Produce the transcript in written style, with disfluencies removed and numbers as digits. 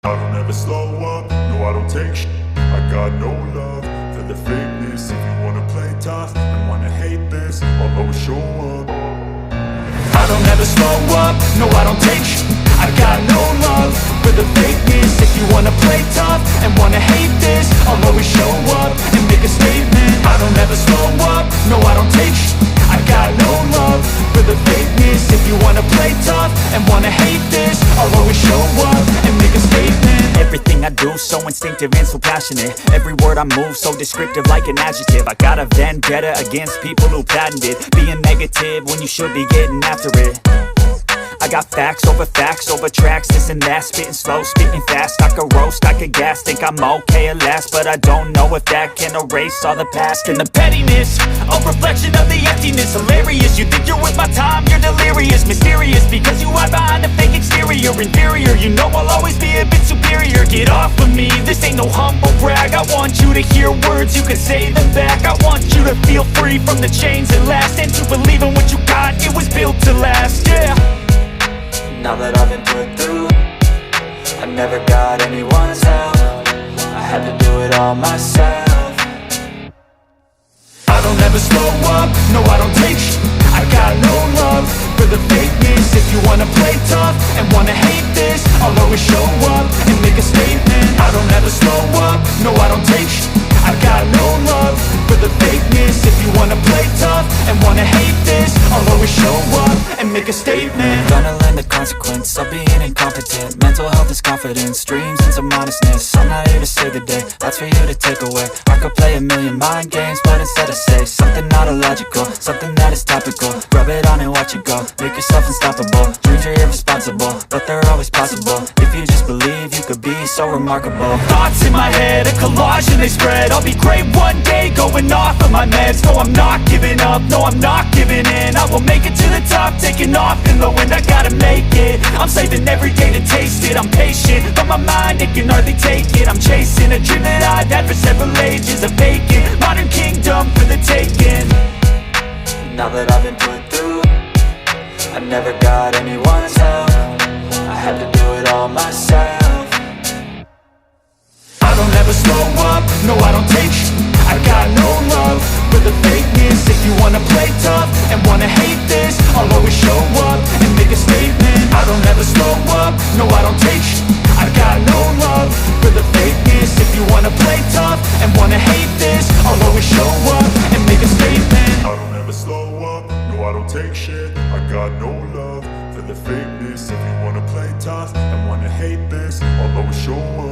I don't ever slow up, no I don't take shit. I got no love for the fakeness. If you wanna play tough and wanna hate this, I'll always show up. I don't ever slow up, no I don't take shit. I got no love for the fakeness. If you wanna play tough and wanna hate this, I'll always show up and make a statement. I don't ever slow up, no I don't take shit. I got no love for the fakeness. If you wanna play tough and wanna hate this, I'll always show up and make a statement. Everything I do so instinctive and so passionate. Every word I move so descriptive like an adjective. I got a vendetta against people who patented being negative when you should be getting after it. I got facts over tracks, this and that. Spitting slow, spitting fast. I could roast, I could gas. Think I'm okay at last, but I don't know if that can erase all the past. And the pettiness, a reflection of the emptiness. Hilarious, you think you're worth my time, you're delirious. Mysterious, because you hide behind a fake exterior. Inferior, you know I'll always be a bit superior. Get off of me, this ain't no humble brag. I want you to hear words, you can say them back. I want you to feel free from the chains that last, and to believe in what you got, it was built to last, yeah. Now that I've been put through, I never got anyone's help. I had to do it all myself. I don't ever slow up, no I don't take shit. I got no love for the fakeness. If you wanna play tough and wanna hate this, I'll always show up and make a statement. I don't ever slow up, no I don't take shit. I got no love for the fakeness. If you wanna play tough and wanna hate this, I'll always show up and make a statement. Gonna learn the consequence of being incompetent. Mental health is confidence, dreams and some honestness. I'm not here to save the day, that's for you to take away. I could play a million mind games, but instead I say something not illogical, something that is topical. Rub it on and watch it go, make yourself unstoppable. Dreams are irresponsible, but they're always possible. If you just believe, you could be so remarkable. Thoughts in my head, a collage and they spread. I'll be great one day, going off of my meds. No, I'm not giving up, no, I'm not giving in. I will make it to the top, taking off in the wind. I gotta make it, I'm saving every day to taste it. I'm patient, but my mind, it can hardly take it. I'm chasing a dream that I've had for several ages. A vacant, modern kingdom for the taking. Now that I've been put through, I never got anyone's help. I had to do it all myself. I don't ever slow up, no I don't take shit. I got no love for the fakeness. If you wanna play tough and wanna hate this, I'll always show up and make a statement. I don't ever slow up, no I don't take shit. I got no love for the fakeness. If you wanna play tough and wanna hate this, I'll always show up and make a statement. I don't ever slow up, no I don't take shit. I got no love for the fakeness. If you wanna play tough and wanna hate this, I'll always show up.